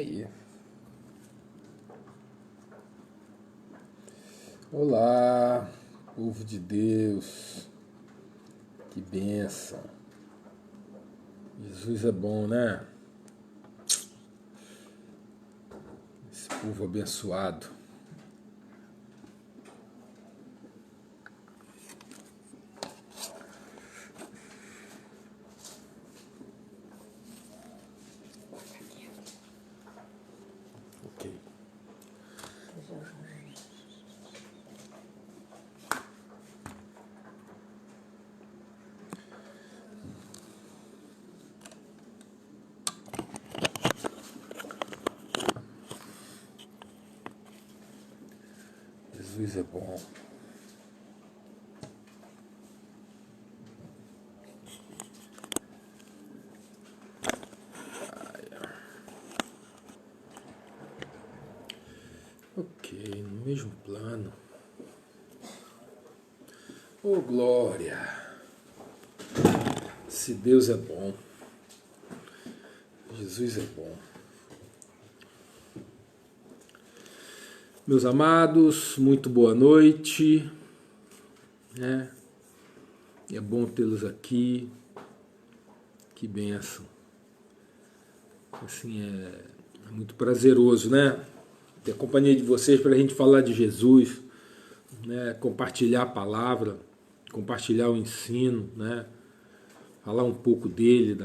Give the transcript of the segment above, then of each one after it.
Aí. Olá, povo de Deus. Que bênção. Jesus é bom, né? Esse povo abençoado. Ok. Jesus é bom. Ok, no mesmo plano. Oh, glória! Se Deus é bom, Jesus é bom. Meus amados, muito boa noite, né? É bom tê-los aqui, que bênção. Assim, é muito prazeroso, né? Ter a companhia de vocês para a gente falar de Jesus, né? Compartilhar a palavra, compartilhar o ensino, né? Falar um pouco dele,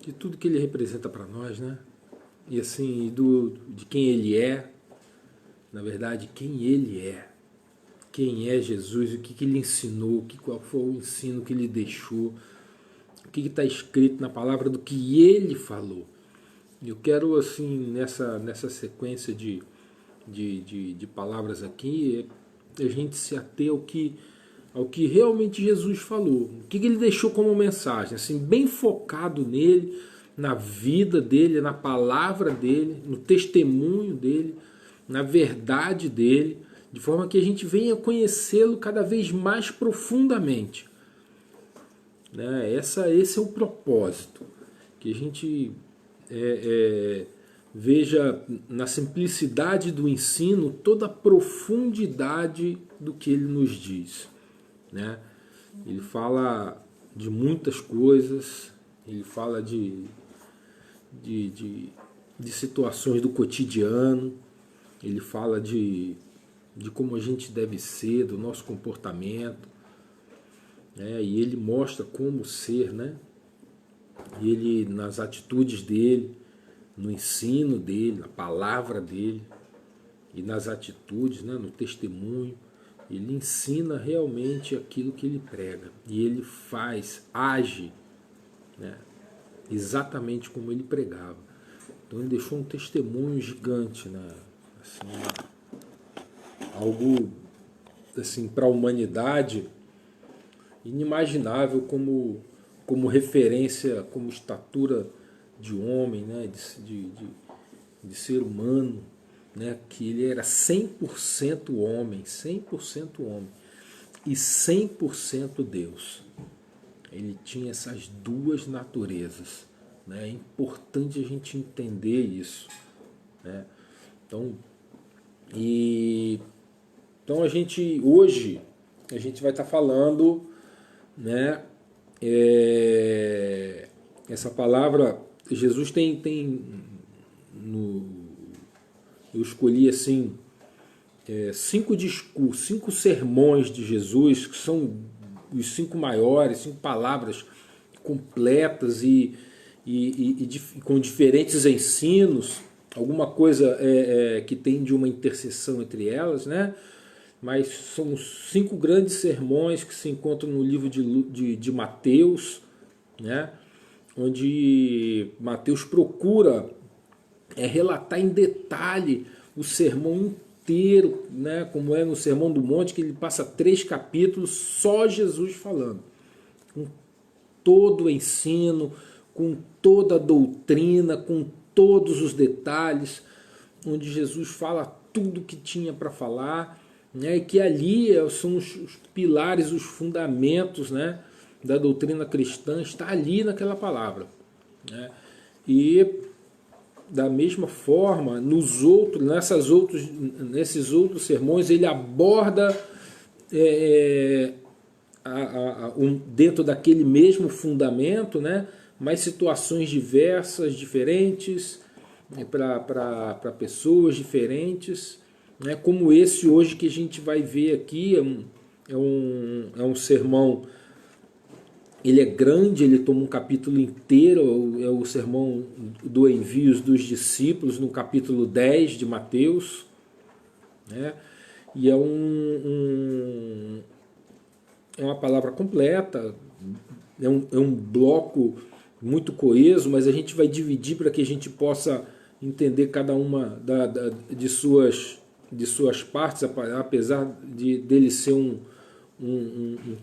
de tudo que ele representa para nós, né? E assim, de quem ele é, na verdade, quem ele é. Quem é Jesus, o que ele ensinou, qual foi o ensino que ele deixou, o que está escrito na palavra do que ele falou. Eu quero, assim, nessa sequência de palavras aqui, a gente se ater ao que realmente Jesus falou, o que ele deixou como mensagem, assim, bem focado nele, na vida dele, na palavra dele, no testemunho dele, na verdade dele, de forma que a gente venha conhecê-lo cada vez mais profundamente. Né? Esse é o propósito, que a gente veja na simplicidade do ensino toda a profundidade do que ele nos diz. Né? Ele fala de muitas coisas, ele fala de situações do cotidiano, ele fala de como a gente deve ser, do nosso comportamento, né? E ele mostra como ser, né? E ele, nas atitudes dele, no ensino dele, na palavra dele, e nas atitudes, né? No testemunho, ele ensina realmente aquilo que ele prega. E ele age, né? Exatamente como ele pregava. Então ele deixou um testemunho gigante, né? Assim, algo assim, para a humanidade inimaginável como referência, como estatura de homem, né? de ser humano, né? Que ele era 100% homem, 100% homem e 100% Deus. Ele tinha essas duas naturezas, né? É importante a gente entender isso, né? Então hoje a gente vai estar falando, né? Essa palavra, Jesus eu escolhi assim 5 discursos, 5 sermões de Jesus, que são os 5 maiores, 5 palavras completas e com diferentes ensinos, alguma coisa que tem de uma interseção entre elas, né? Mas são 5 grandes sermões que se encontram no livro de Mateus, né? Onde Mateus procura relatar em detalhe o sermão inteiro, né? Como é no Sermão do Monte, que ele passa 3 capítulos só Jesus falando, com todo o ensino, com toda a doutrina, com todos os detalhes, onde Jesus fala tudo que tinha para falar, né? E que ali são os pilares, os fundamentos, né? Da doutrina cristã, está ali naquela palavra, né? E da mesma forma, nesses outros sermões, ele aborda dentro daquele mesmo fundamento, né, mas situações diversas, diferentes, para pessoas diferentes, né, como esse hoje que a gente vai ver aqui. É um sermão, ele é grande, ele toma um capítulo inteiro, é o sermão do envio dos discípulos, no capítulo 10 de Mateus, né? E é uma palavra completa, é um bloco muito coeso, mas a gente vai dividir para que a gente possa entender cada uma de suas partes, apesar dele ser um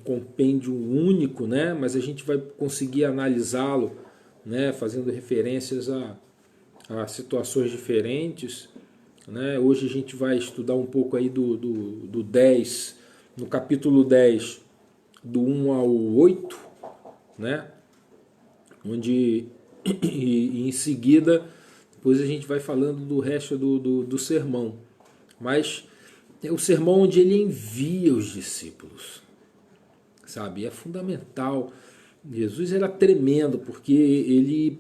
compêndio único, né? Mas a gente vai conseguir analisá-lo, né? Fazendo referências a situações diferentes, né? Hoje a gente vai estudar um pouco aí do 10, no capítulo 10, do 1 ao 8, né? Onde, e em seguida, depois a gente vai falando do resto do sermão. Mas é o sermão onde ele envia os discípulos, sabe? É fundamental. Jesus era tremendo, porque ele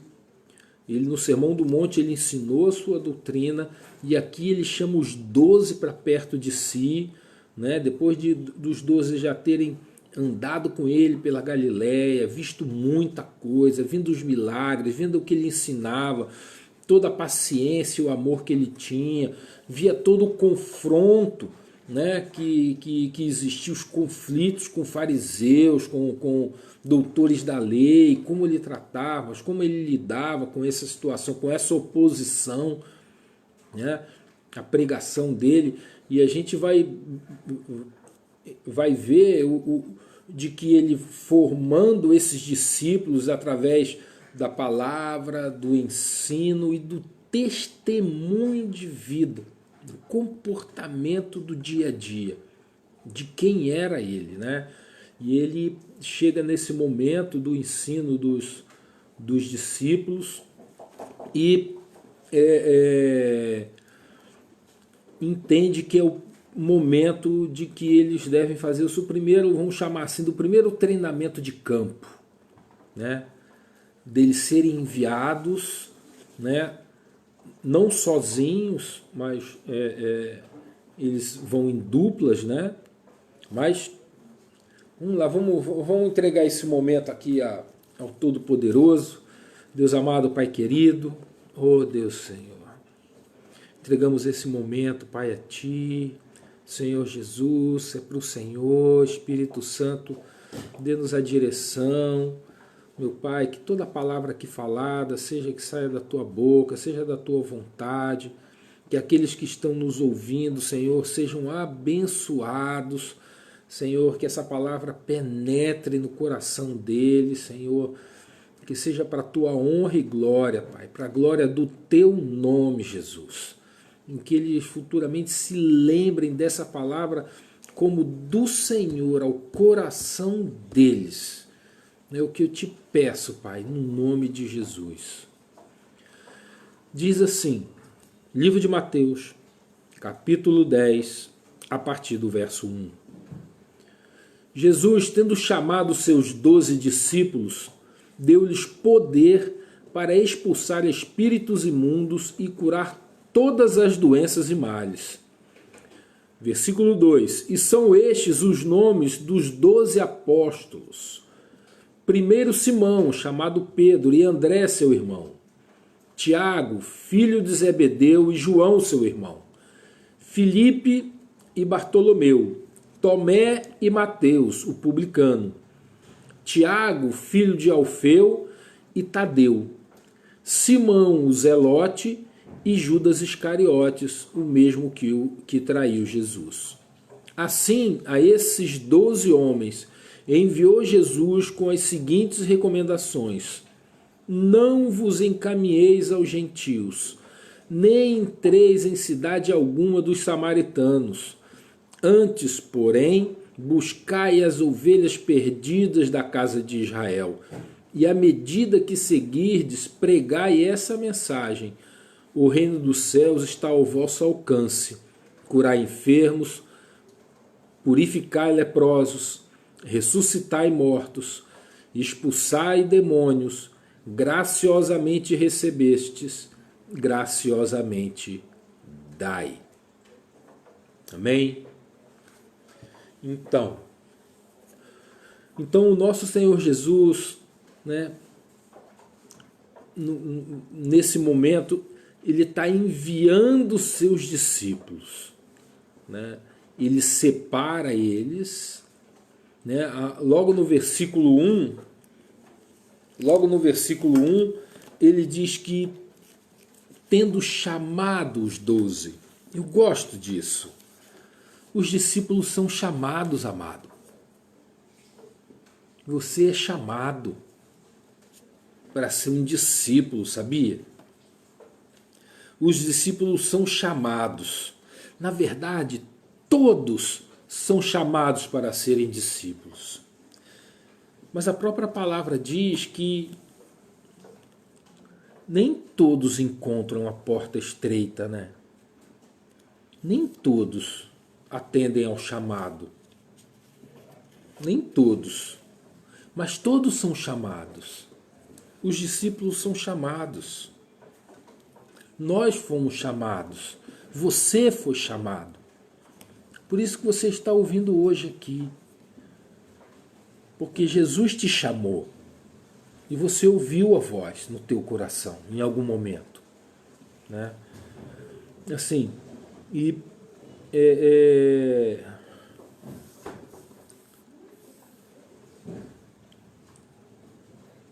no Sermão do Monte ele ensinou a sua doutrina, e aqui ele chama os 12 para perto de si, né? Depois dos 12 já terem andado com ele pela Galileia, visto muita coisa, vindo os milagres, vendo o que ele ensinava, toda a paciência e o amor que ele tinha, via todo o confronto, né, que existia, os conflitos com fariseus, com doutores da lei, como ele tratava, como ele lidava com essa situação, com essa oposição, né, a pregação dele. E a gente vai ver de que ele, formando esses discípulos através da palavra, do ensino e do testemunho de vida, do comportamento do dia a dia, de quem era ele, né? E ele chega nesse momento do ensino dos discípulos e entende que é o momento de que eles devem fazer o seu primeiro, vamos chamar assim, do primeiro treinamento de campo, né? Deles serem enviados, né? Não sozinhos, mas eles vão em duplas, né? Mas vamos lá, vamos entregar esse momento aqui ao Todo-Poderoso, Deus amado, Pai querido, oh Deus Senhor, entregamos esse momento, Pai, a Ti, Senhor Jesus, é para o Senhor, Espírito Santo, dê-nos a direção, meu Pai, que toda palavra aqui falada, seja que saia da Tua boca, seja da Tua vontade, que aqueles que estão nos ouvindo, Senhor, sejam abençoados, Senhor, que essa palavra penetre no coração deles, Senhor, que seja para a Tua honra e glória, Pai, para a glória do Teu nome, Jesus, em que eles futuramente se lembrem dessa palavra como do Senhor ao coração deles. É o que eu te peço, Pai, no nome de Jesus. Diz assim, livro de Mateus, capítulo 10, a partir do verso 1. Jesus, tendo chamado seus 12 discípulos, deu-lhes poder para expulsar espíritos imundos e curar todas as doenças e males. Versículo 2. E são estes os nomes dos 12 apóstolos. Primeiro Simão, chamado Pedro, e André, seu irmão. Tiago, filho de Zebedeu, e João, seu irmão. Filipe e Bartolomeu. Tomé e Mateus, o publicano. Tiago, filho de Alfeu, e Tadeu. Simão, o Zelote, e Judas Iscariotes, o mesmo que traiu Jesus. Assim, a esses 12 homens enviou Jesus com as seguintes recomendações: não vos encaminheis aos gentios, nem entreis em cidade alguma dos samaritanos. Antes, porém, buscai as ovelhas perdidas da casa de Israel. E à medida que seguirdes, pregai essa mensagem: O reino dos céus está ao vosso alcance. Curai enfermos, purificai leprosos, ressuscitai mortos, expulsai demônios, graciosamente recebestes, graciosamente dai. Amém? Então o nosso Senhor Jesus, né, nesse momento, ele está enviando seus discípulos, né? Ele separa eles, né? Logo no versículo 1, ele diz que tendo chamado os 12, eu gosto disso. Os discípulos são chamados, amado. Você é chamado para ser um discípulo, sabia? Os discípulos são chamados. Na verdade, todos são chamados para serem discípulos. Mas a própria palavra diz que nem todos encontram a porta estreita, né? Nem todos atendem ao chamado. Nem todos. Mas todos são chamados. Os discípulos são chamados. Nós fomos chamados. Você foi chamado. Por isso que você está ouvindo hoje aqui. Porque Jesus te chamou. E você ouviu a voz no teu coração, em algum momento. Né? Assim, e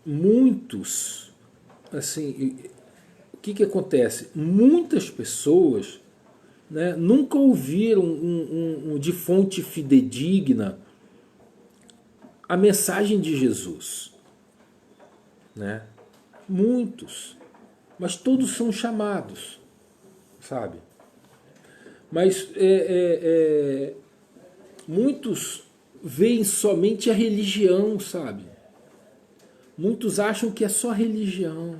muitos, assim, o que acontece? Muitas pessoas, né, nunca ouviram de fonte fidedigna a mensagem de Jesus, né? Muitos, mas todos são chamados, sabe? Mas muitos veem somente a religião, sabe? Muitos acham que é só religião.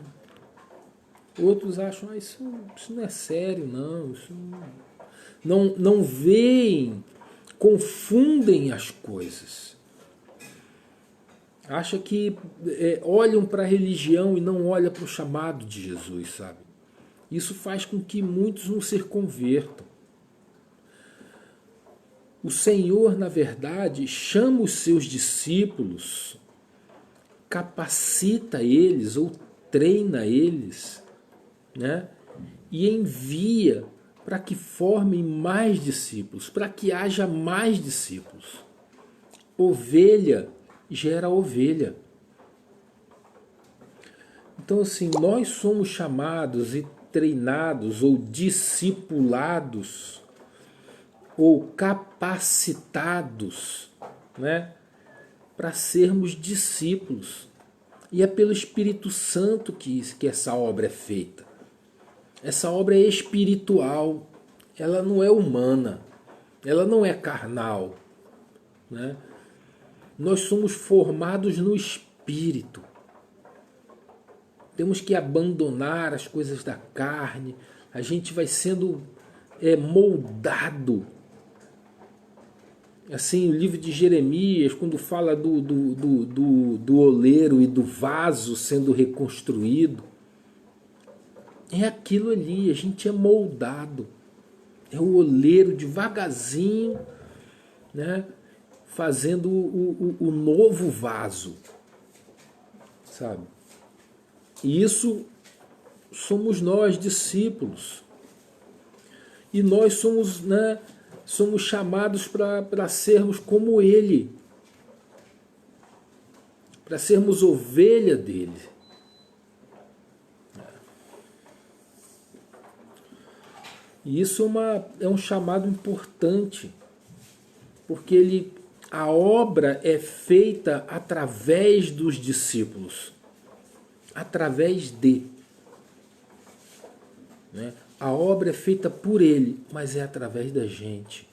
Outros acham, isso não é sério, não. Isso não veem, confundem as coisas. Acha que olham para a religião e não olham para o chamado de Jesus, sabe? Isso faz com que muitos não se convertam. O Senhor, na verdade, chama os seus discípulos, capacita eles ou treina eles, né? E envia para que formem mais discípulos, para que haja mais discípulos. Ovelha gera ovelha. Então, assim, nós somos chamados e treinados ou discipulados ou capacitados, né, para sermos discípulos. E é pelo Espírito Santo que essa obra é feita. Essa obra é espiritual, ela não é humana, ela não é carnal, né? Nós somos formados no Espírito. Temos que abandonar as coisas da carne, a gente vai sendo moldado. Assim, o livro de Jeremias, quando fala do oleiro e do vaso sendo reconstruído, é aquilo ali, a gente é moldado. É o oleiro devagarzinho, né, fazendo o novo vaso, sabe? E isso somos nós, discípulos. E nós somos, né, somos chamados para sermos como Ele, para sermos ovelha dele. E isso é um chamado importante, porque a obra é feita através dos discípulos, através né? A obra é feita por Ele, mas é através da gente.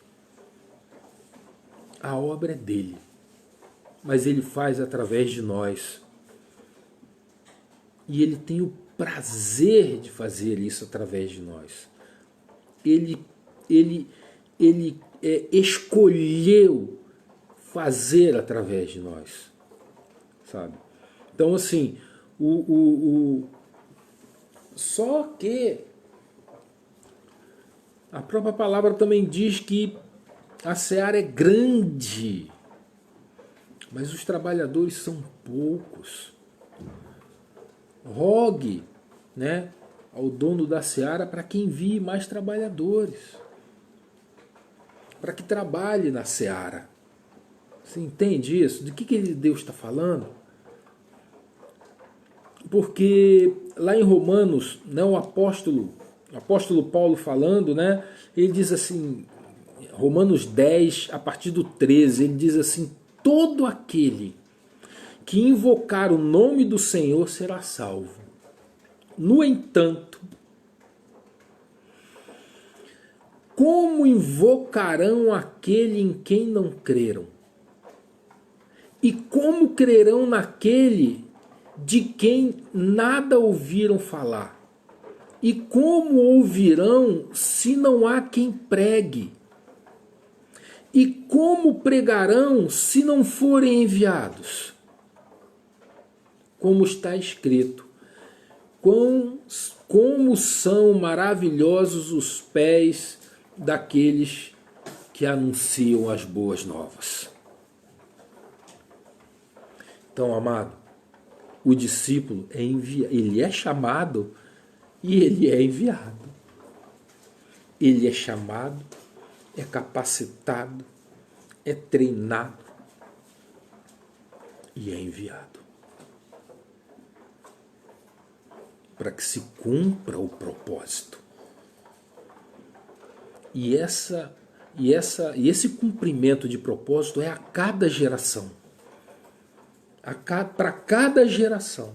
A obra é dele, mas Ele faz através de nós. E Ele tem o prazer de fazer isso através de nós. Ele escolheu fazer através de nós, sabe? Então, assim, só que a própria palavra também diz que a seara é grande, mas os trabalhadores são poucos. Rogue, né, ao dono da seara para que envie mais trabalhadores, para que trabalhe na seara. Você entende isso? De que Deus está falando? Porque lá em Romanos, né, o apóstolo Paulo falando, né, ele diz assim, Romanos 10, a partir do 13, ele diz assim: todo aquele que invocar o nome do Senhor será salvo. No entanto, como invocarão aquele em quem não creram? E como crerão naquele de quem nada ouviram falar? E como ouvirão se não há quem pregue? E como pregarão se não forem enviados? Como está escrito: como são maravilhosos os pés daqueles que anunciam as boas novas. Então, amado, o discípulo ele é chamado e ele é enviado. Ele é chamado, é capacitado, é treinado e é enviado para que se cumpra o propósito. E esse cumprimento de propósito é a cada geração. Para cada geração.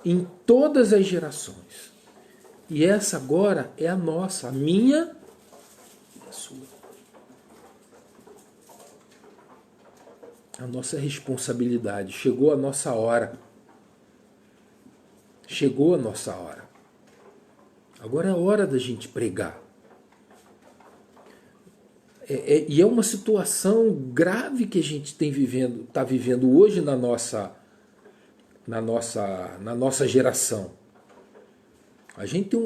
Em todas as gerações. E essa agora é a nossa, a minha e a sua. A nossa responsabilidade. Chegou a nossa hora. Chegou a nossa hora. Agora é a hora da gente pregar. E é uma situação grave que a gente está vivendo hoje na nossa geração. A gente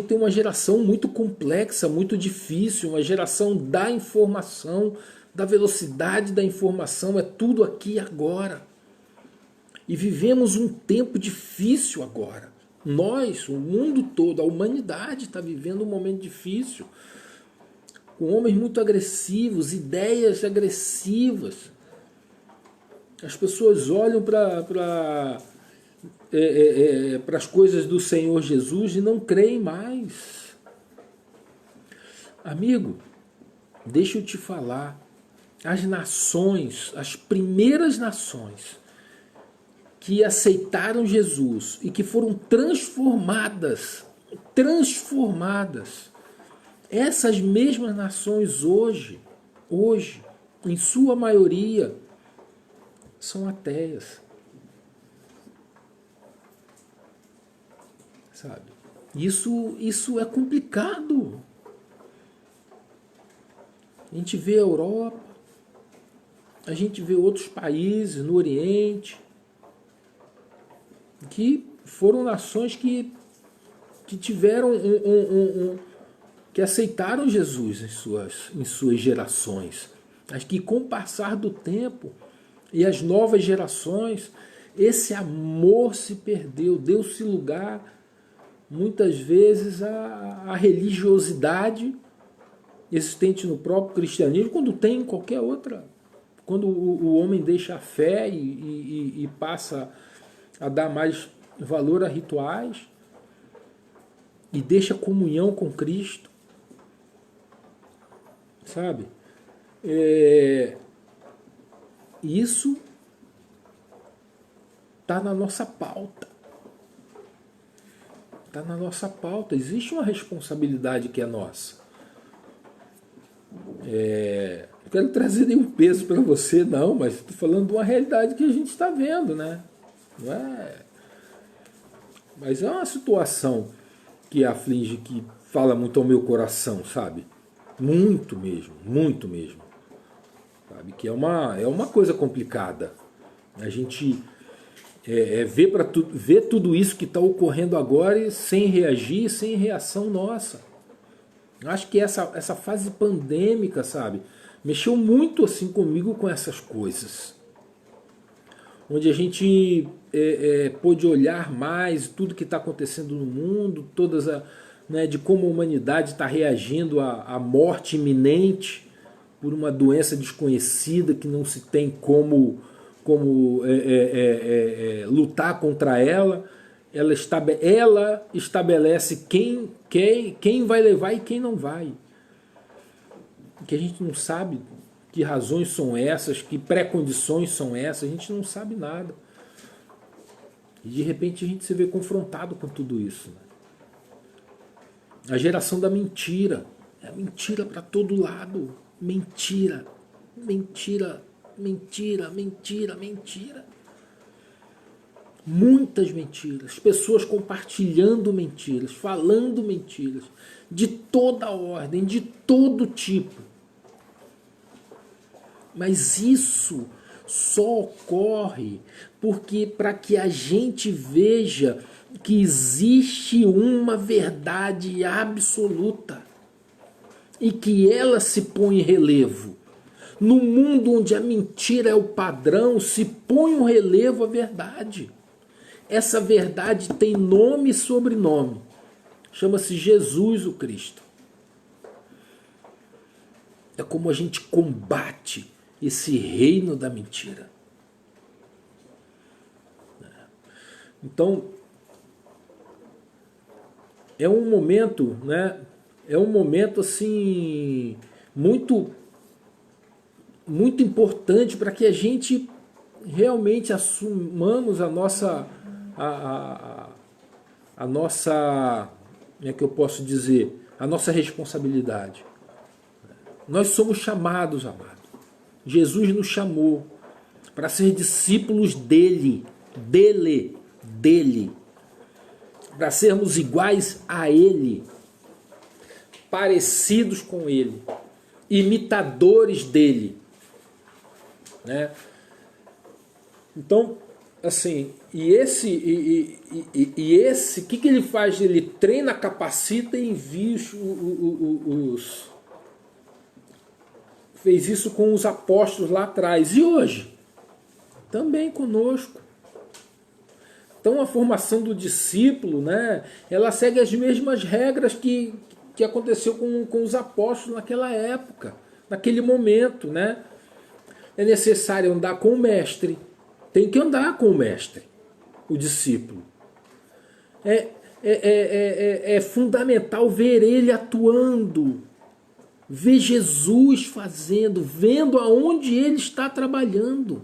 tem uma geração muito complexa, muito difícil, uma geração da informação, da velocidade da informação, é tudo aqui agora. E vivemos um tempo difícil agora. Nós, o mundo todo, a humanidade está vivendo um momento difícil. Com homens muito agressivos, ideias agressivas. As pessoas olham para as coisas do Senhor Jesus e não creem mais. Amigo, deixa eu te falar. As nações, as primeiras nações que aceitaram Jesus e que foram transformadas, essas mesmas nações hoje, em sua maioria, são ateias. Sabe? Isso é complicado. A gente vê a Europa, a gente vê outros países no Oriente, que foram nações que tiveram que aceitaram Jesus em suas gerações. Mas que com o passar do tempo e as novas gerações, esse amor se perdeu, deu-se lugar muitas vezes à religiosidade existente no próprio cristianismo, quando tem em qualquer outra. Quando o homem deixa a fé e passa a dar mais valor a rituais e deixa a comunhão com Cristo. Sabe? Isso está na nossa pauta. Está na nossa pauta. Existe uma responsabilidade que é nossa. Não quero trazer nenhum peso para você, não, mas estou falando de uma realidade que a gente está vendo, né? Mas é uma situação que aflige, que fala muito ao meu coração, sabe? Muito mesmo, muito mesmo. Sabe? Que é uma coisa complicada. A gente vê tudo isso que está ocorrendo agora e sem reagir, sem reação nossa. Eu acho que essa fase pandêmica, sabe, mexeu muito assim comigo com essas coisas. Onde a gente pôde olhar mais tudo que está acontecendo no mundo, de como a humanidade está reagindo à morte iminente por uma doença desconhecida que não se tem como lutar contra ela. Ela estabelece quem vai levar e quem não vai. Que a gente não sabe que razões são essas, que pré-condições são essas, a gente não sabe nada. E de repente a gente se vê confrontado com tudo isso. Né? A geração da mentira. É mentira para todo lado. Mentira, mentira, mentira, mentira, mentira. Muitas mentiras. Pessoas compartilhando mentiras, falando mentiras. De toda ordem, de todo tipo. Mas isso só ocorre porque para que a gente veja que existe uma verdade absoluta e que ela se põe em relevo. No mundo onde a mentira é o padrão, se põe um relevo à verdade. Essa verdade tem nome e sobrenome. Chama-se Jesus o Cristo. É como a gente combate esse reino da mentira. Então, é um momento, né? É um momento assim muito importante para que a gente realmente assumamos a nossa como é que eu posso dizer, a nossa responsabilidade. Nós somos chamados, amado. Jesus nos chamou para ser discípulos dele, para sermos iguais a ele, parecidos com ele, imitadores dele, né? Então, assim, esse, o que ele faz? Ele treina, capacita e envia fez isso com os apóstolos lá atrás. E hoje? Também conosco. Então a formação do discípulo, né, ela segue as mesmas regras que aconteceu com os apóstolos naquela época, naquele momento. Né? É necessário andar com o mestre. Tem que andar com o mestre, o discípulo. É fundamental ver ele atuando. Ver Jesus fazendo, vendo aonde ele está trabalhando.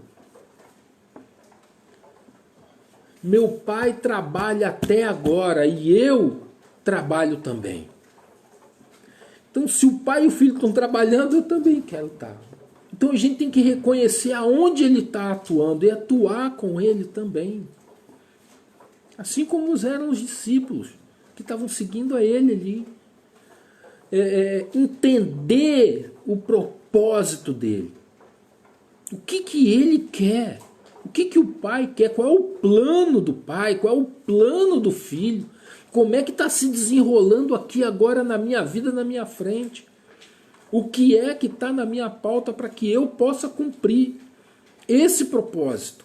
Meu pai trabalha até agora e eu trabalho também. Então, se o pai e o filho estão trabalhando, eu também quero estar. Então, a gente tem que reconhecer aonde ele está atuando e atuar com ele também. Assim como eram os discípulos que estavam seguindo a ele ali. Entender o propósito dele. O que ele quer. O que o pai quer. Qual é o plano do pai. Qual é o plano do filho. Como é que está se desenrolando aqui agora na minha vida, na minha frente. O que é que está na minha pauta para que eu possa cumprir esse propósito.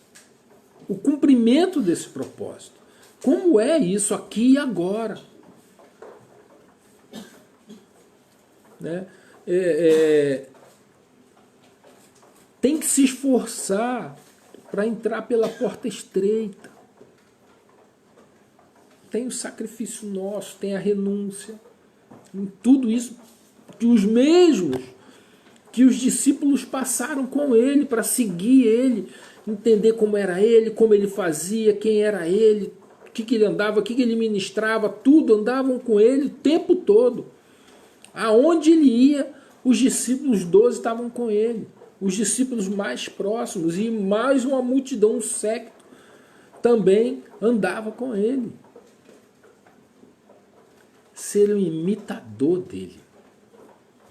O cumprimento desse propósito. Como é isso aqui e agora. Né? Tem que se esforçar para entrar pela porta estreita. Tem o sacrifício nosso, tem a renúncia, em tudo isso que os mesmos que os discípulos passaram com ele para seguir ele, entender como era ele, como ele fazia, quem era ele, o que ele andava, o que ele ministrava, tudo andavam com ele o tempo todo. Aonde ele ia, os discípulos 12 estavam com ele. Os discípulos mais próximos e mais uma multidão, um séquito, também andava com ele. ser um imitador dele,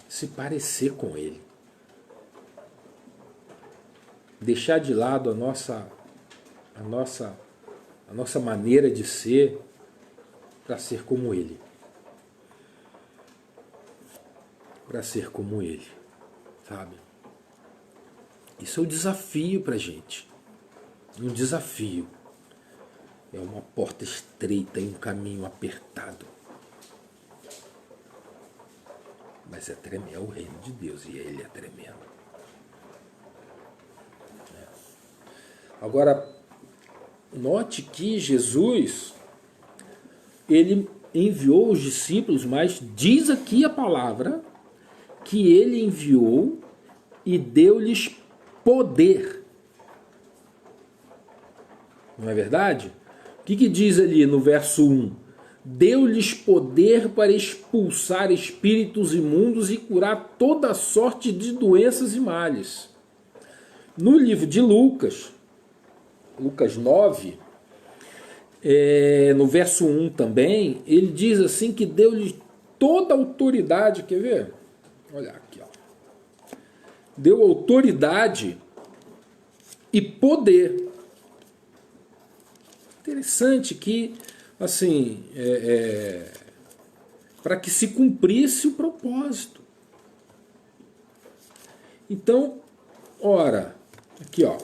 se parecer com ele. Deixar de lado a nossa maneira de ser para ser como ele. Para ser como ele, sabe? Isso é um desafio para a gente. Um desafio. É uma porta estreita e um caminho apertado. Mas é tremendo, é o reino de Deus e ele é tremendo. Agora, note que Jesus, ele enviou os discípulos, mas diz aqui a palavra que ele enviou e deu-lhes poder. Não é verdade? O que diz ali no verso 1? Deu-lhes poder para expulsar espíritos imundos e curar toda sorte de doenças e males. No livro de Lucas 9, no verso 1 também, ele diz assim que deu-lhes toda a autoridade, quer ver? Olha aqui, ó. Deu autoridade e poder. Interessante que, assim, para que se cumprisse o propósito. Então, ora, aqui ó,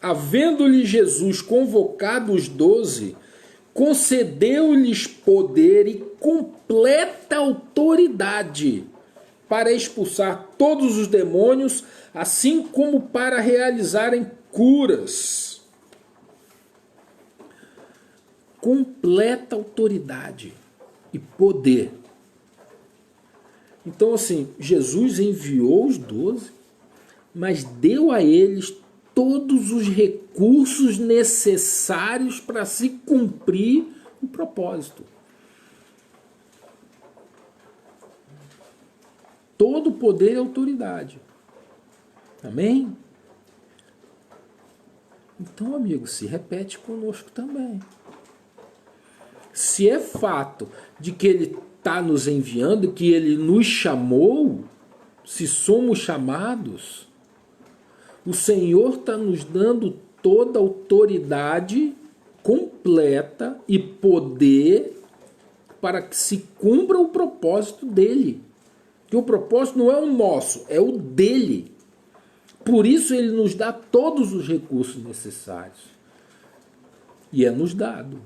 havendo-lhe Jesus convocado os 12, concedeu-lhes poder e completa autoridade para expulsar todos os demônios, assim como para realizarem curas. Completa autoridade e poder. Então, assim, Jesus enviou os 12, mas deu a eles todos os recursos necessários para se cumprir o propósito. Todo poder e autoridade. Amém? Então, amigo, se repete conosco também. Se é fato de que ele está nos enviando, que ele nos chamou, se somos chamados, o Senhor está nos dando toda a autoridade completa e poder para que se cumpra o propósito dele. Que o propósito não é o nosso, é o dele. Por isso ele nos dá todos os recursos necessários. E é nos dado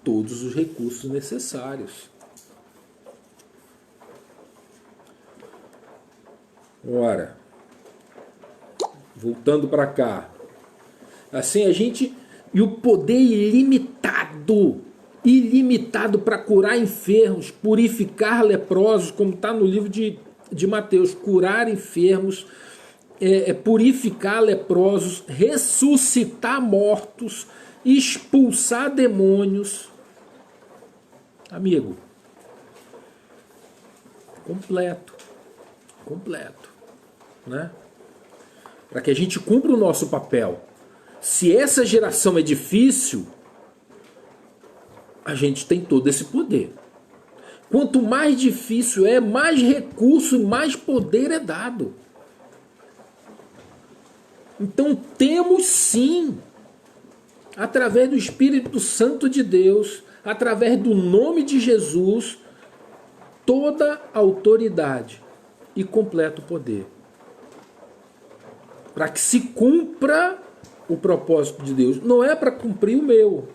todos os recursos necessários. Ora, voltando para cá. Assim a gente... E o poder ilimitado para curar enfermos, purificar leprosos, como está no livro de Mateus, curar enfermos, purificar leprosos, ressuscitar mortos, expulsar demônios. Amigo, completo, né? Para que a gente cumpra o nosso papel. Se essa geração é difícil, a gente tem todo esse poder. Quanto mais difícil é, mais recurso e mais poder é dado. Então temos sim, através do Espírito Santo de Deus, através do nome de Jesus, toda a autoridade e completo poder. Para que se cumpra o propósito de Deus. Não é para cumprir o meu.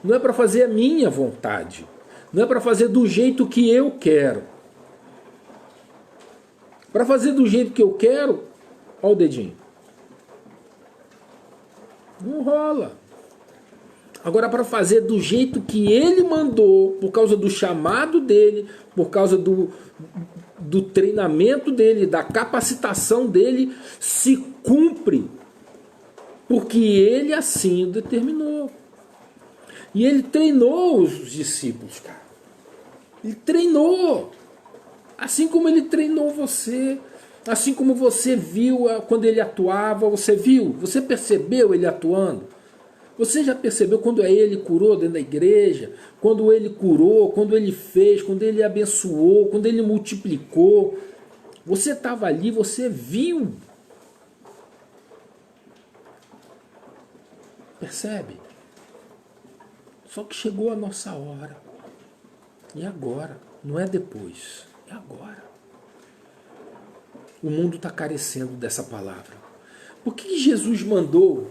Não é para fazer a minha vontade. Não é para fazer do jeito que eu quero. Para fazer do jeito que eu quero, olha o dedinho. Não rola. Agora, para fazer do jeito que ele mandou, por causa do chamado dele, por causa do treinamento dele, da capacitação dele, se cumpre. Porque ele assim o determinou. E ele treinou os discípulos, cara. Ele treinou. Assim como ele treinou você. Assim como você viu quando ele atuava. Você viu? Você percebeu ele atuando? Você já percebeu quando ele curou dentro da igreja? Quando ele curou, quando ele fez, quando ele abençoou, quando ele multiplicou? Você estava ali, você viu. Percebe? Só que chegou a nossa hora. E agora? Não é depois. É agora. O mundo está carecendo dessa palavra. Por que Jesus mandou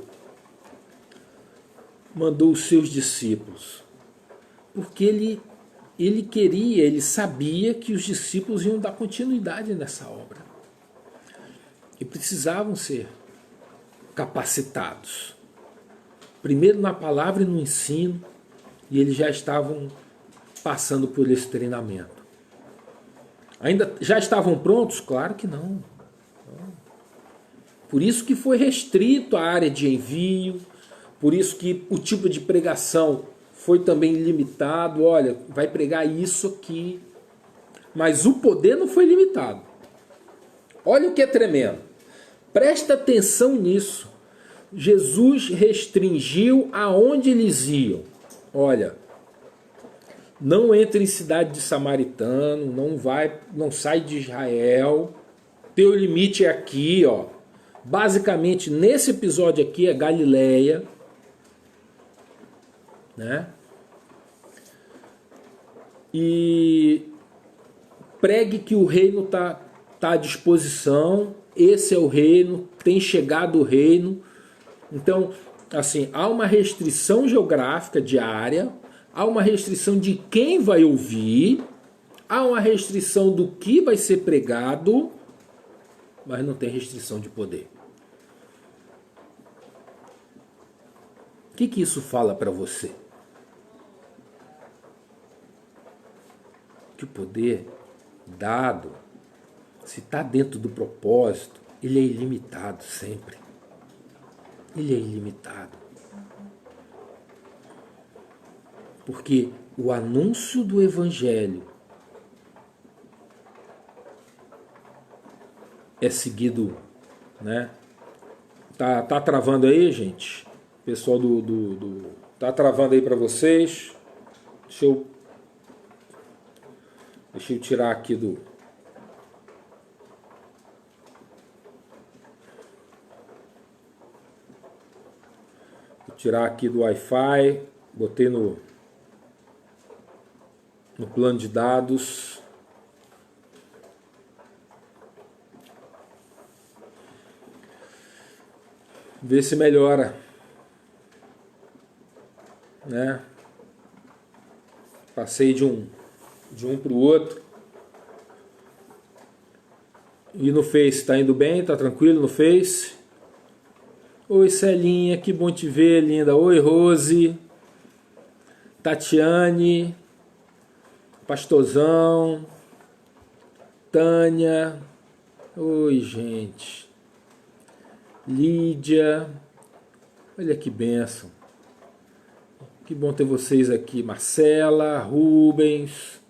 os seus discípulos? Porque ele queria, ele sabia que os discípulos iam dar continuidade nessa obra. E precisavam ser capacitados. Primeiro na palavra e no ensino, e eles já estavam passando por esse treinamento. Ainda já estavam prontos? Claro que não. Por isso que foi restrito a área de envio, por isso que o tipo de pregação foi também limitado. Olha, vai pregar isso aqui. Mas o poder não foi limitado. Olha o que é tremendo. Presta atenção nisso. Jesus restringiu aonde eles iam. Olha, não entre em cidade de samaritano, não sai de Israel. Teu limite é aqui, ó. Basicamente, nesse episódio aqui é Galileia, né? E pregue que o reino tá à disposição. Esse é o reino, tem chegado o reino. Então, assim, há uma restrição geográfica de área, há uma restrição de quem vai ouvir, há uma restrição do que vai ser pregado, mas não tem restrição de poder. O que isso fala para você? Que o poder dado, se está dentro do propósito, ele é ilimitado sempre. Ele é ilimitado. Porque o anúncio do Evangelho é seguido, né? Tá travando aí, gente? Pessoal tá travando aí para vocês? Deixa eu tirar aqui do... Vou tirar aqui do Wi-Fi, botei no plano de dados. Ver se melhora, né? Passei de um para o outro. E no Face, tá indo bem? Tá tranquilo no Face? Oi Celinha, que bom te ver, linda. Oi Rose, Tatiane, Pastorzão, Tânia. Oi gente. Lídia, olha que bênção. Que bom ter vocês aqui. Marcela, Rubens,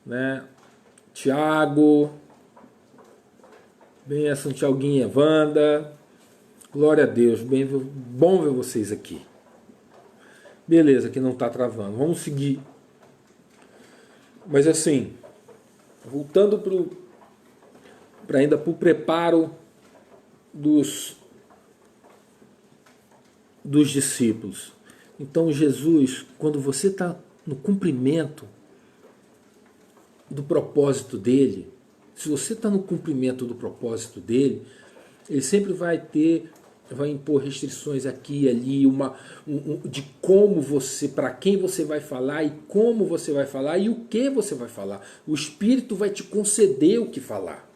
né? Tiago, bênção, Tiaguinha, Wanda. Glória a Deus, bom ver vocês aqui. Beleza, que não está travando. Vamos seguir. Mas assim, voltando ainda para o preparo dos discípulos. Então Jesus, quando você está no cumprimento do propósito dele, se você está no cumprimento do propósito dele, ele sempre vai impor restrições aqui e ali, de como você, para quem você vai falar e como você vai falar e o que você vai falar. O Espírito vai te conceder o que falar.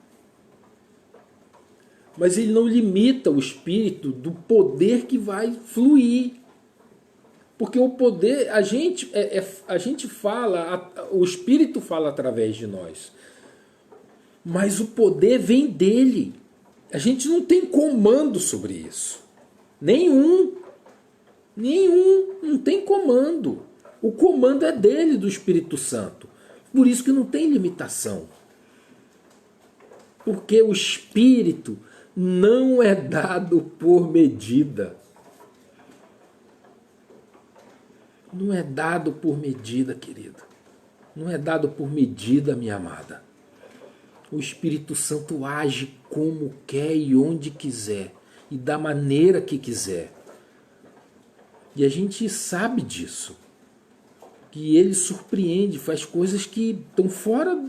Mas ele não limita o Espírito do poder que vai fluir. Porque o poder, a gente fala, o Espírito fala através de nós. Mas o poder vem dele. A gente não tem comando sobre isso. Nenhum. Não tem comando. O comando é dele, do Espírito Santo. Por isso que não tem limitação. Porque o Espírito não é dado por medida. não é dado por medida, querido. Não é dado por medida, minha amada. O Espírito Santo age como quer e onde quiser. E da maneira que quiser. E a gente sabe disso. Que ele surpreende, faz coisas que estão fora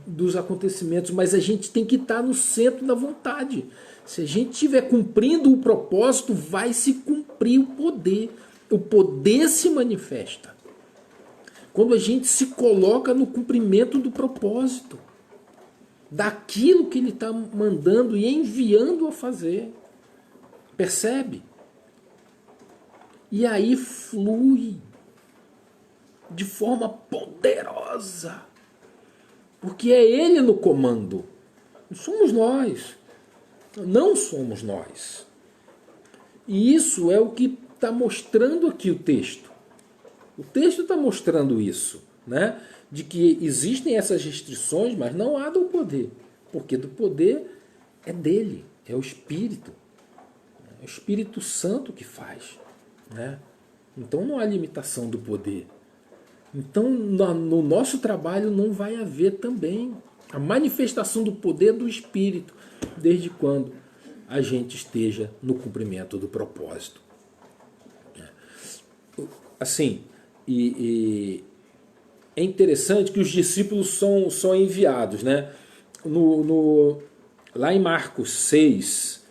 dos acontecimentos, mas a gente tem que estar no centro da vontade. Se a gente estiver cumprindo o propósito, vai se cumprir o poder. O poder se manifesta quando a gente se coloca no cumprimento do propósito, daquilo que ele está mandando e enviando a fazer. Percebe? E aí flui de forma poderosa, porque é ele no comando. Não somos nós. Não somos nós. E isso é o que está mostrando aqui o texto. O texto está mostrando isso, né? De que existem essas restrições, mas não há do poder. Porque do poder é dele, é o Espírito. É o Espírito Santo que faz, né? Então não há limitação do poder. Então no nosso trabalho não vai haver também a manifestação do poder do Espírito, desde quando a gente esteja no cumprimento do propósito. Assim, é interessante que os discípulos são enviados, né? Lá em Marcos 6,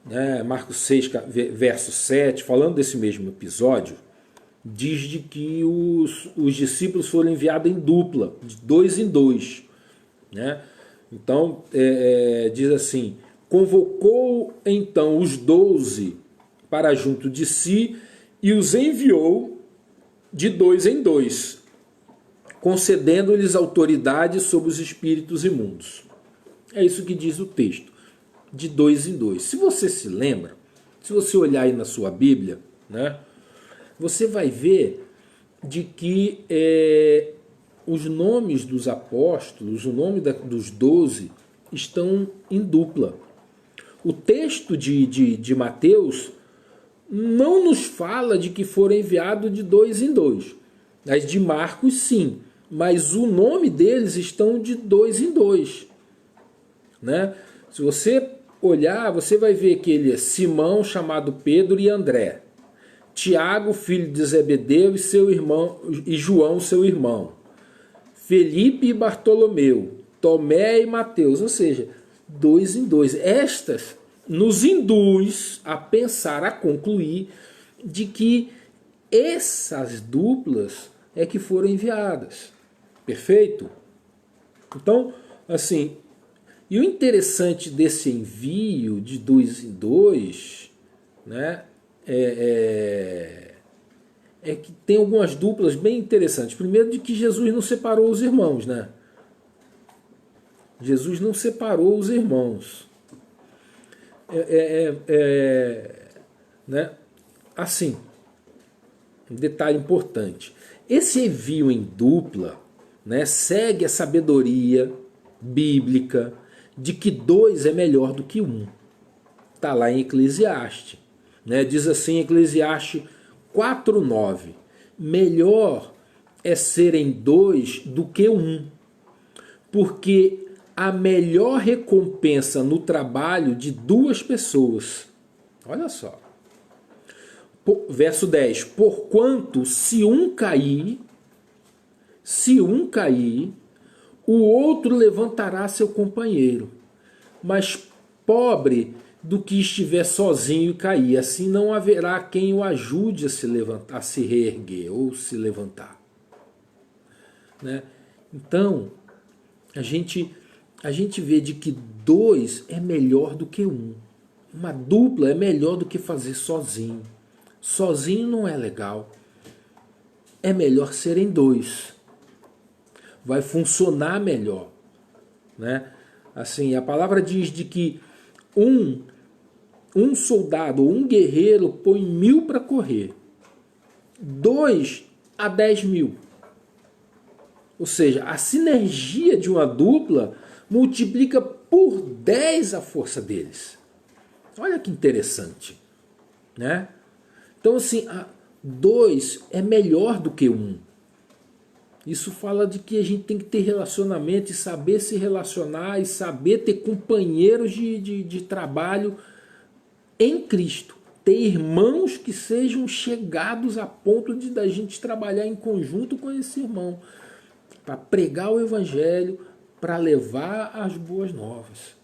né? Marcos 6, verso 7, falando desse mesmo episódio, diz de que os discípulos foram enviados em dupla, de 2 em 2. Né? Então, diz assim: convocou então os 12 para junto de si e os enviou de 2 em 2, concedendo-lhes autoridade sobre os espíritos imundos. É isso que diz o texto, de 2 em 2. Se você se lembra, se você olhar aí na sua Bíblia, né, você vai ver de que os nomes dos apóstolos, o nome dos 12, estão em dupla. O texto de Mateus não nos fala de que foram enviados de 2 em 2. As de Marcos, sim. Mas o nome deles estão de 2 em 2. Né? Se você olhar, você vai ver que ele é Simão, chamado Pedro, e André. Tiago, filho de Zebedeu, e seu irmão, e João, seu irmão. Felipe e Bartolomeu. Tomé e Mateus. Ou seja, 2 em 2. Estas nos induz a pensar, a concluir de que essas duplas é que foram enviadas. Perfeito? Então, assim, e o interessante desse envio de 2 em 2, né, é que tem algumas duplas bem interessantes. Primeiro, de que Jesus não separou os irmãos, né? Jesus não separou os irmãos. Né? Assim, um detalhe importante. Esse envio em dupla, né, segue a sabedoria bíblica de que 2 é melhor do que 1. Está lá em Eclesiastes. Né? Diz assim em Eclesiastes 4:9. Melhor é serem 2 do que 1, porque a melhor recompensa no trabalho de 2 pessoas. Olha só. Verso 10. Porquanto se um cair, o outro levantará seu companheiro. Mas pobre do que estiver sozinho e cair, assim não haverá quem o ajude a se levantar, a se reerguer ou se levantar. Né? Então, a gente vê de que 2 é melhor do que 1. Uma dupla é melhor do que fazer sozinho. Sozinho não é legal. É melhor serem 2. Vai funcionar melhor. Né? Assim, a palavra diz de que um soldado ou um guerreiro põe 1000 para correr. 2 a 10.000. Ou seja, a sinergia de uma dupla multiplica por 10 a força deles. Olha que interessante. Né? Então, assim, dois é melhor do que um. Isso fala de que a gente tem que ter relacionamento e saber se relacionar e saber ter companheiros de trabalho em Cristo. Ter irmãos que sejam chegados a ponto de da gente trabalhar em conjunto com esse irmão. Para pregar o evangelho, para levar as boas novas.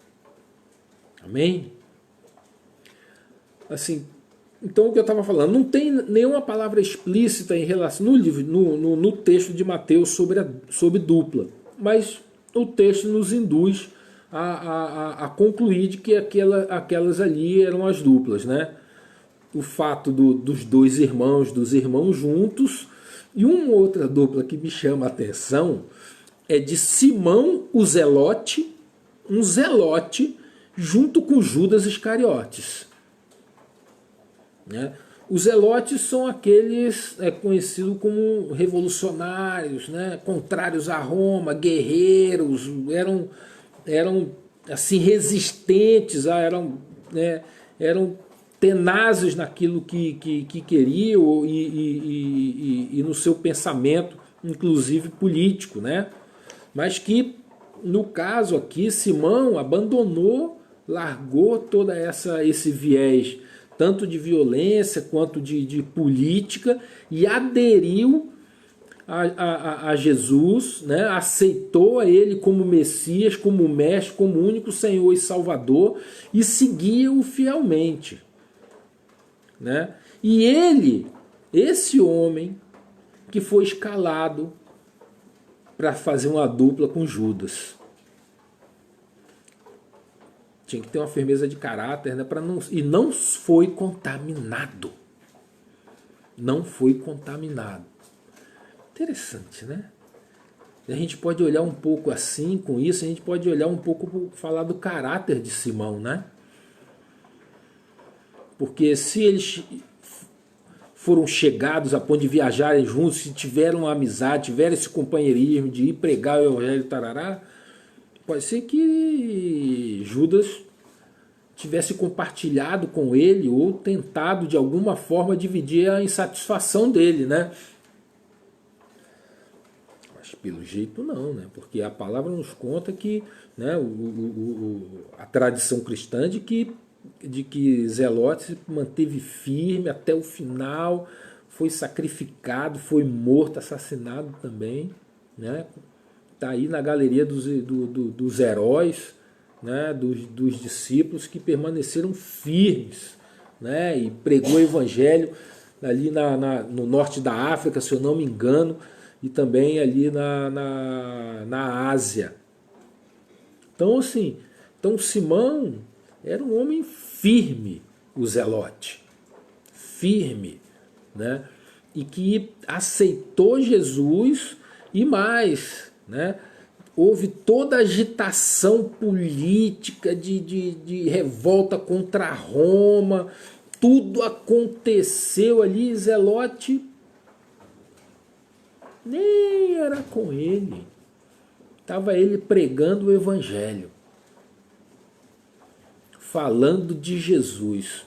Amém? Assim, então o que eu estava falando, não tem nenhuma palavra explícita em relação no livro, no texto de Mateus sobre dupla, mas o texto nos induz a concluir de que aquelas ali eram as duplas, né? O fato dos dois irmãos, dos irmãos juntos, e uma outra dupla que me chama a atenção é de Simão o Zelote, um Zelote, junto com Judas Iscariotes. Né? Os Zelotes são aqueles conhecidos como revolucionários, né? Contrários a Roma, guerreiros, eram assim, resistentes, eram tenazes naquilo que queriam e no seu pensamento, inclusive político, né? Mas que, no caso aqui, Simão abandonou, largou toda esse viés, tanto de violência quanto de política, e aderiu a Jesus, né? Aceitou a ele como Messias, como Mestre, como único Senhor e Salvador, e seguia-o fielmente. Né? E ele, esse homem que foi escalado para fazer uma dupla com Judas, tinha que ter uma firmeza de caráter, né? E não foi contaminado. Não foi contaminado. Interessante, né? A gente pode olhar um pouco assim com isso, a gente pode olhar um pouco, falar do caráter de Simão, né? Porque se eles foram chegados a ponto de viajarem juntos, se tiveram uma amizade, tiveram esse companheirismo de ir pregar o evangelho, tarará, pode ser que Judas tivesse compartilhado com ele ou tentado de alguma forma dividir a insatisfação dele, né? Mas pelo jeito não, né? Porque a palavra nos conta que, né, a tradição cristã de que Zelote se manteve firme até o final, foi sacrificado, foi morto, assassinado também, né? Está aí na galeria dos heróis, né? dos discípulos que permaneceram firmes, né? E pregou o evangelho ali no norte da África, se eu não me engano, e também ali na Ásia. Então, assim, Simão era um homem firme, o Zelote, firme, né? E que aceitou Jesus e mais, né? Houve toda a agitação política de revolta contra Roma, tudo aconteceu ali, Zelote nem era com ele, estava ele pregando o evangelho, falando de Jesus,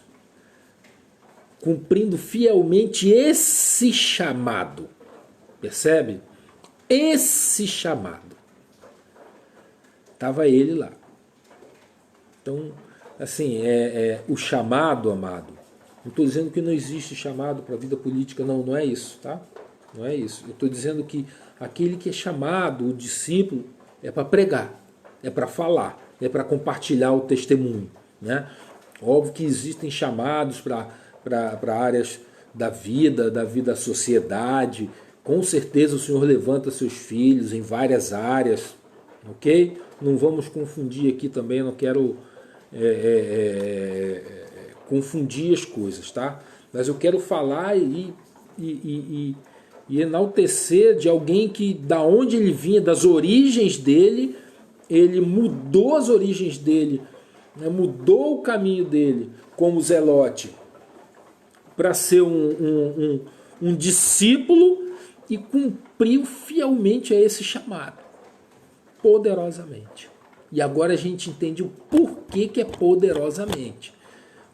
cumprindo fielmente esse chamado. Percebe? Esse chamado. Estava ele lá. Então, assim, o chamado, amado. Não estou dizendo que não existe chamado para a vida política, não é isso, tá? Não é isso. Eu estou dizendo que aquele que é chamado, o discípulo, é para pregar, é para falar, é para compartilhar o testemunho. Né? Óbvio que existem chamados para áreas da vida da sociedade. Com certeza o Senhor levanta seus filhos em várias áreas, ok? Não vamos confundir aqui também, não quero confundir as coisas, tá? Mas eu quero falar e enaltecer de alguém que, da onde ele vinha, das origens dele, ele mudou as origens dele, mudou o caminho dele como Zelote para ser um discípulo e cumpriu fielmente a esse chamado, poderosamente. E agora a gente entende o porquê que é poderosamente.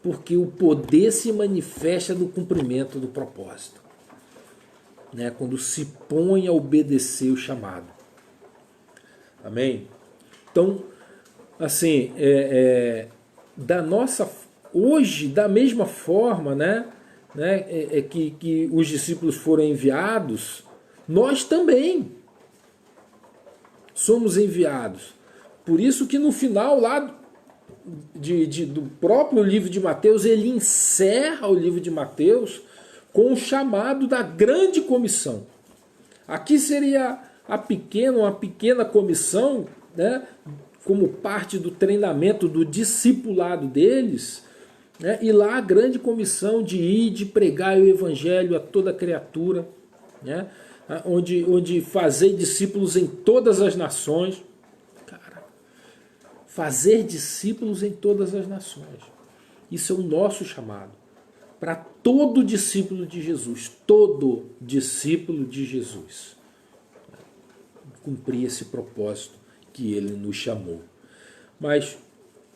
Porque o poder se manifesta no cumprimento do propósito. né? Quando se põe a obedecer o chamado. Amém? Então, assim, hoje, da mesma forma, né, que os discípulos foram enviados, nós também somos enviados. Por isso que no final lá do próprio livro de Mateus, ele encerra o livro de Mateus com o chamado da grande comissão. Aqui seria uma pequena comissão, né, como parte do treinamento, do discipulado deles, né, e lá a grande comissão de ir, de pregar o evangelho a toda criatura, né, onde fazer discípulos em todas as nações. Cara, fazer discípulos em todas as nações. Isso é o nosso chamado. Para todo discípulo de Jesus. Todo discípulo de Jesus. Cumprir esse propósito que ele nos chamou.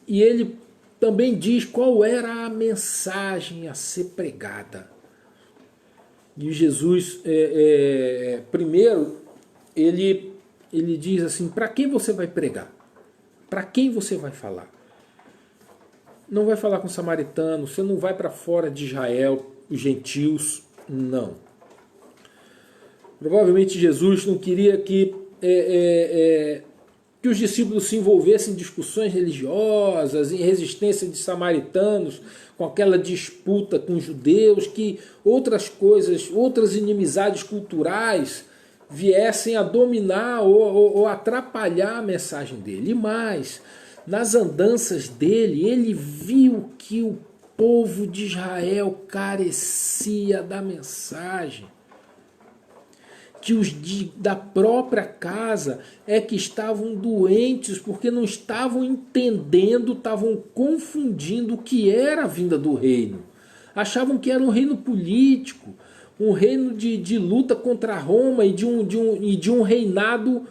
E ele também diz qual era a mensagem a ser pregada. E Jesus, primeiro, ele diz assim, para quem você vai pregar? Para quem você vai falar? Não vai falar com o samaritano, você não vai para fora de Israel, os gentios, não. Provavelmente Jesus não queria que os discípulos se envolvessem em discussões religiosas, em resistência de samaritanos, com aquela disputa com os judeus, que outras coisas, outras inimizades culturais viessem a dominar ou atrapalhar a mensagem dele. E mais, nas andanças dele, ele viu que o povo de Israel carecia da mensagem. Que os da própria casa que estavam doentes porque não estavam entendendo, estavam confundindo o que era a vinda do reino. Achavam que era um reino político, um reino de luta contra Roma e de um reinado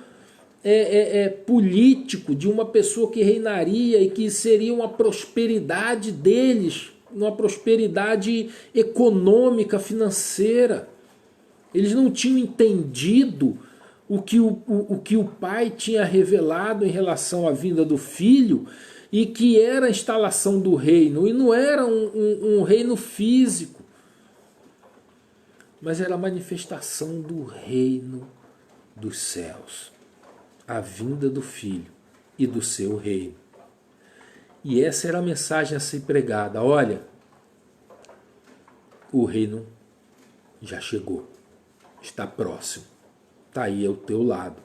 político, de uma pessoa que reinaria e que seria uma prosperidade deles, uma prosperidade econômica, financeira. Eles não tinham entendido o que o pai tinha revelado em relação à vinda do filho e que era a instalação do reino. E não era um reino físico, mas era a manifestação do reino dos céus. A vinda do filho e do seu reino. E essa era a mensagem a ser pregada. Olha, o reino já chegou. Está próximo, está aí ao teu lado.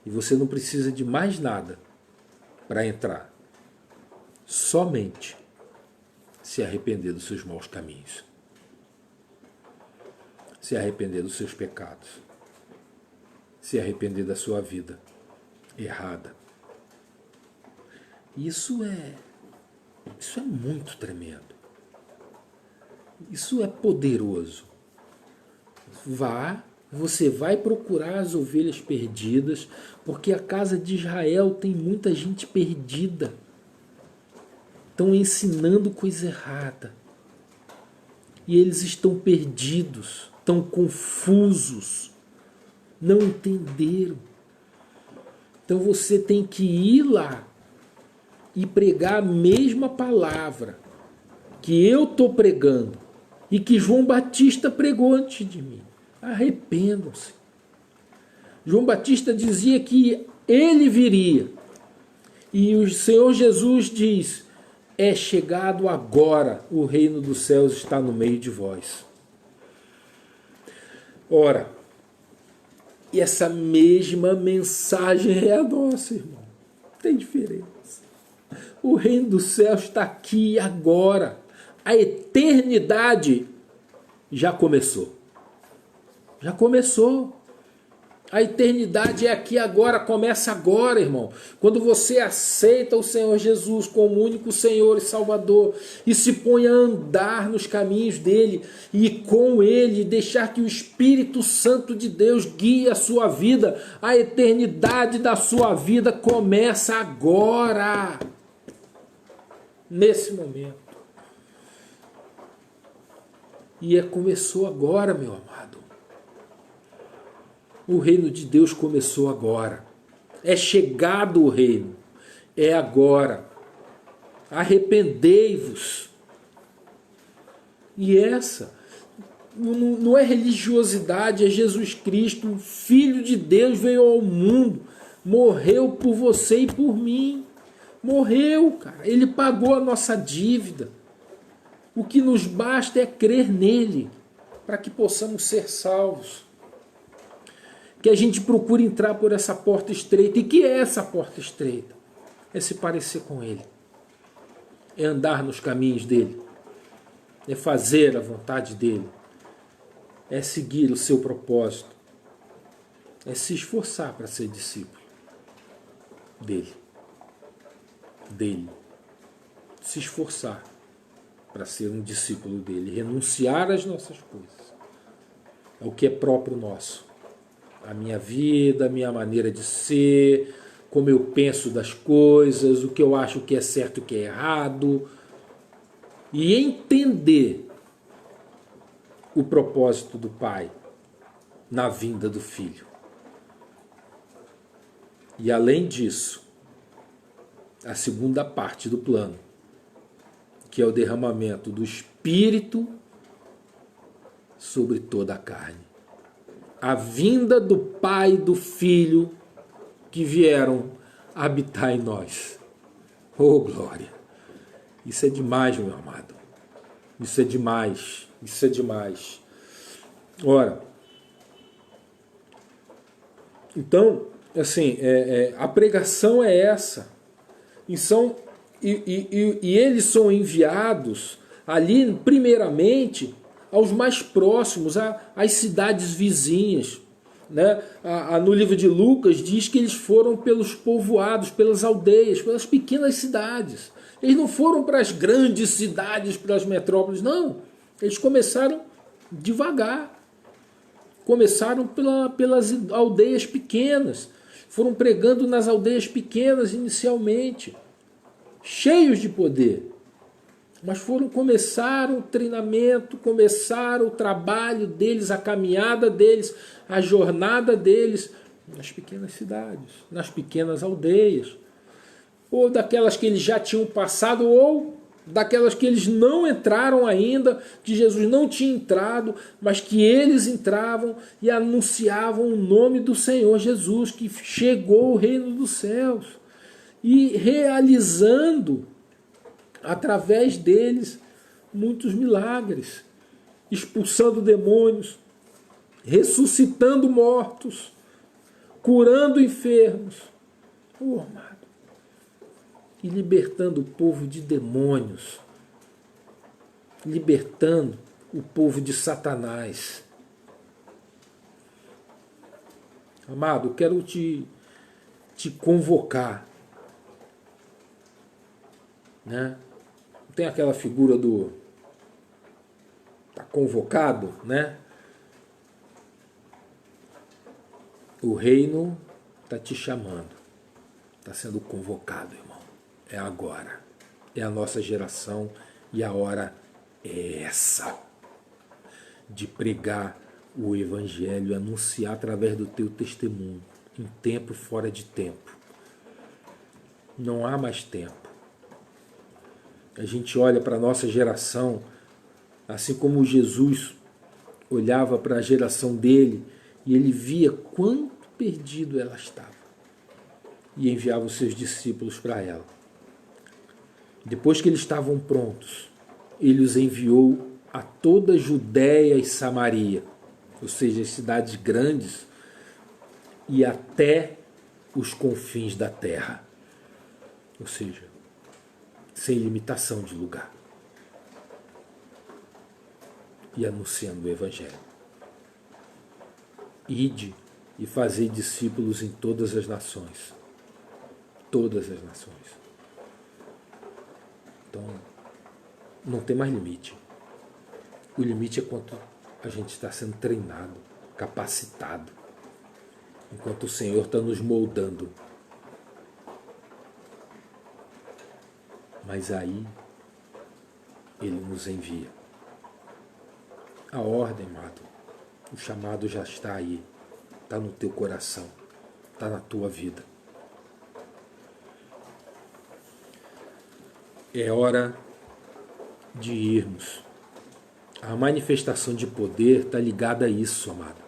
E você não precisa de mais nada para entrar. Somente se arrepender dos seus maus caminhos. Se arrepender dos seus pecados. Se arrepender da sua vida errada. Isso é muito tremendo. Isso é poderoso. Você vai procurar as ovelhas perdidas, porque a casa de Israel tem muita gente perdida. Estão ensinando coisa errada. E eles estão perdidos, estão confusos, não entenderam. Então você tem que ir lá e pregar a mesma palavra que eu estou pregando e que João Batista pregou antes de mim. Arrependam-se. João Batista dizia que ele viria. E o Senhor Jesus diz, é chegado agora, o reino dos céus está no meio de vós. Ora, e essa mesma mensagem é a nossa, irmão. Tem diferença. O reino dos céus está aqui agora. A eternidade já começou. Já começou. A eternidade é aqui agora, começa agora, irmão. Quando você aceita o Senhor Jesus como único Senhor e Salvador e se põe a andar nos caminhos dele e com ele deixar que o Espírito Santo de Deus guie a sua vida, a eternidade da sua vida começa agora. Nesse momento. E começou agora, meu amado. O reino de Deus começou agora. É chegado o reino. É agora. Arrependei-vos. E essa não é religiosidade, é Jesus Cristo, o Filho de Deus, veio ao mundo, morreu por você e por mim. Morreu, cara. Ele pagou a nossa dívida. O que nos basta é crer nele, para que possamos ser salvos. Que a gente procure entrar por essa porta estreita. E que é essa porta estreita? É se parecer com ele. É andar nos caminhos dele. É fazer a vontade dele. É seguir o seu propósito. É se esforçar para ser discípulo dele. Dele. Se esforçar para ser um discípulo dele. Renunciar às nossas coisas. Ao que é próprio nosso. A minha vida, a minha maneira de ser, como eu penso das coisas, o que eu acho que é certo e o que é errado. E entender o propósito do Pai na vinda do Filho. E além disso, a segunda parte do plano, que é o derramamento do Espírito sobre toda a carne. A vinda do Pai e do Filho que vieram habitar em nós. Oh, glória! Isso é demais, meu amado. Isso é demais. Isso é demais. Ora, então, assim, a pregação é essa. E eles são enviados ali, primeiramente, aos mais próximos, às cidades vizinhas. Né? No livro de Lucas diz que eles foram pelos povoados, pelas aldeias, pelas pequenas cidades. Eles não foram para as grandes cidades, para as metrópoles, não. Eles começaram devagar. Começaram pelas aldeias pequenas. Foram pregando nas aldeias pequenas inicialmente. Cheios de poder. Mas começaram o treinamento, começaram o trabalho deles, a caminhada deles, a jornada deles nas pequenas cidades, nas pequenas aldeias. Ou daquelas que eles já tinham passado, ou daquelas que eles não entraram ainda, que Jesus não tinha entrado, mas que eles entravam e anunciavam o nome do Senhor Jesus, que chegou o reino dos céus. E realizando, através deles, muitos milagres, expulsando demônios, ressuscitando mortos, curando enfermos. Oh, amado. E libertando o povo de demônios, libertando o povo de Satanás. Amado, eu quero te convocar, né? Tem aquela figura do tá convocado, né? O reino está te chamando, está sendo convocado, irmão. É agora, é a nossa geração e a hora é essa de pregar o Evangelho, anunciar através do teu testemunho, em tempo e fora de tempo. Não há mais tempo. A gente olha para a nossa geração, assim como Jesus olhava para a geração dele e ele via quanto perdido ela estava e enviava os seus discípulos para ela. Depois que eles estavam prontos, ele os enviou a toda a Judéia e Samaria, ou seja, as cidades grandes, e até os confins da terra, ou seja, sem limitação de lugar, e anunciando o Evangelho. Ide e fazei discípulos em todas as nações. Todas as nações. Então, não tem mais limite. O limite é quanto a gente está sendo treinado, capacitado, enquanto o Senhor está nos moldando. Mas aí, Ele nos envia. A ordem, amado, o chamado já está aí, está no teu coração, está na tua vida. É hora de irmos. A manifestação de poder está ligada a isso, amado.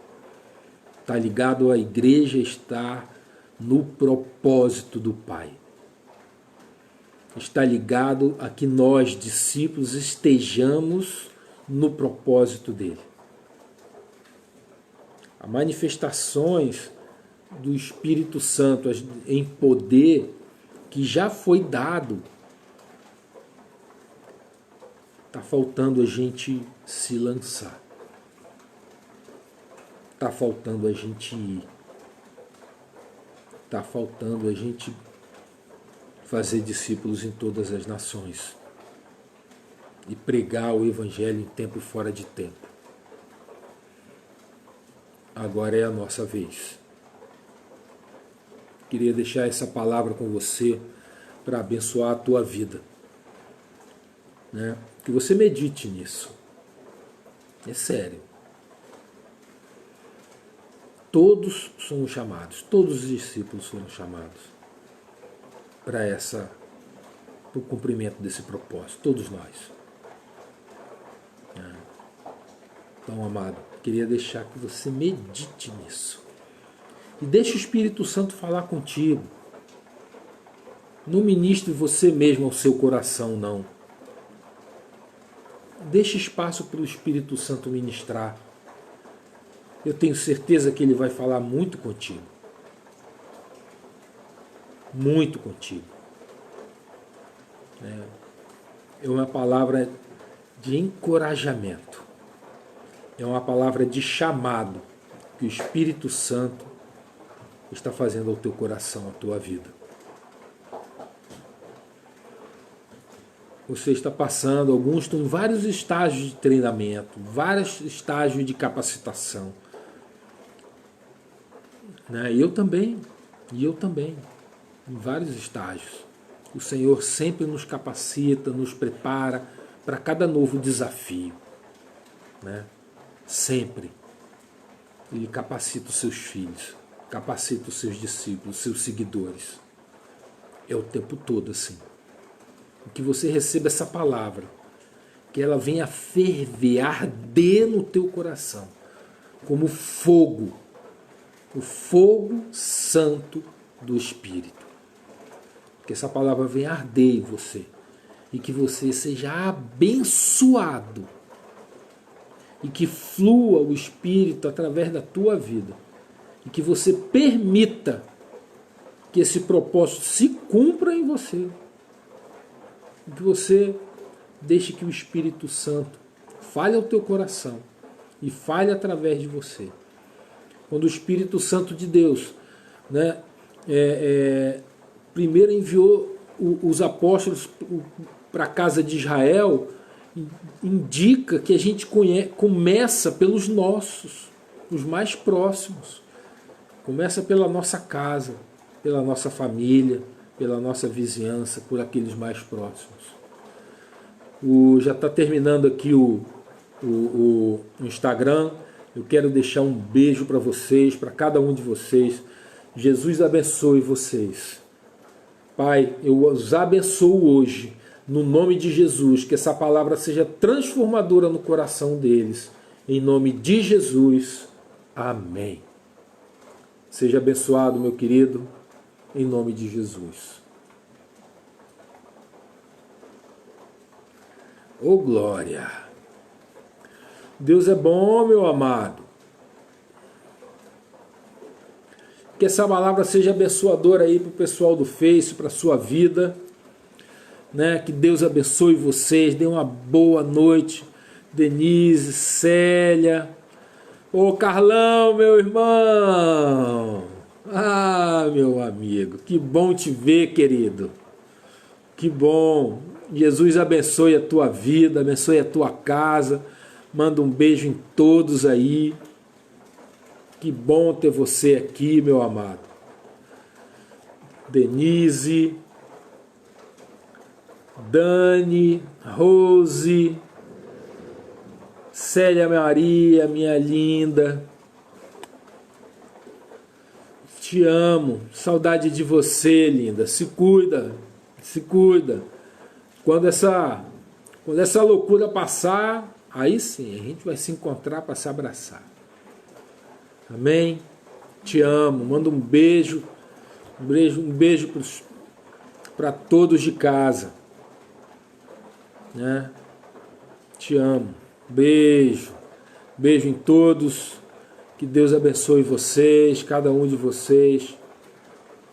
Está ligado à igreja estar no propósito do Pai. Está ligado a que nós, discípulos, estejamos no propósito dele. As manifestações do Espírito Santo em poder que já foi dado, está faltando a gente se lançar. Está faltando a gente ir. Está faltando a gente fazer discípulos em todas as nações e pregar o Evangelho em tempo e fora de tempo. Agora é a nossa vez. Queria deixar essa palavra com você para abençoar a tua vida, né? Que você medite nisso. É sério. Todos somos chamados, todos os discípulos foram chamados para o cumprimento desse propósito, todos nós. Então, amado, queria deixar que você medite nisso. E deixe o Espírito Santo falar contigo. Não ministre você mesmo ao seu coração, não. Deixe espaço para o Espírito Santo ministrar. Eu tenho certeza que ele vai falar muito contigo. Muito contigo. É uma palavra de encorajamento. É uma palavra de chamado que o Espírito Santo está fazendo ao teu coração, à tua vida. Você está passando, alguns estão em vários estágios de treinamento, vários estágios de capacitação. E eu também, em vários estágios. O Senhor sempre nos capacita, nos prepara para cada novo desafio. Sempre. Ele capacita os seus filhos, capacita os seus discípulos, os seus seguidores. É o tempo todo assim. Que você receba essa palavra, que ela venha ferver, arder no teu coração, como fogo, o fogo santo do Espírito. Que essa palavra venha arder em você e que você seja abençoado e que flua o Espírito através da tua vida e que você permita que esse propósito se cumpra em você. Que você deixe que o Espírito Santo fale ao teu coração e fale através de você. Quando o Espírito Santo de Deus primeiro enviou os apóstolos para a casa de Israel, indica que a gente começa pelos nossos, os mais próximos. Começa pela nossa casa, pela nossa família, pela nossa vizinhança, por aqueles mais próximos. Já está terminando aqui o Instagram. Eu quero deixar um beijo para vocês, para cada um de vocês. Jesus abençoe vocês. Pai, eu os abençoo hoje, no nome de Jesus, que essa palavra seja transformadora no coração deles. Em nome de Jesus. Amém. Seja abençoado, meu querido. Em nome de Jesus. Oh, glória! Deus é bom, meu amado. Que essa palavra seja abençoadora aí para o pessoal do Face, para a sua vida. Que Deus abençoe vocês. Dê uma boa noite. Denise, Célia. Ô, Carlão, meu irmão. Ah, meu amigo, que bom te ver, querido. Que bom. Jesus abençoe a tua vida, abençoe a tua casa. Manda um beijo em todos aí. Que bom ter você aqui, meu amado. Denise, Dani, Rose, Célia Maria, minha linda. Te amo. Saudade de você, linda. Se cuida. Se cuida. Quando essa loucura passar, aí sim, a gente vai se encontrar para se abraçar. Amém? Te amo. Manda um beijo. Um beijo para todos de casa. Né? Te amo. Beijo. Beijo em todos. Que Deus abençoe vocês, cada um de vocês,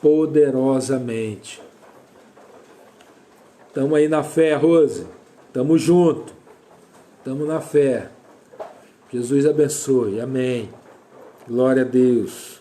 poderosamente. Tamo aí na fé, Rose. Tamo junto. Tamo na fé. Jesus abençoe. Amém. Glória a Deus.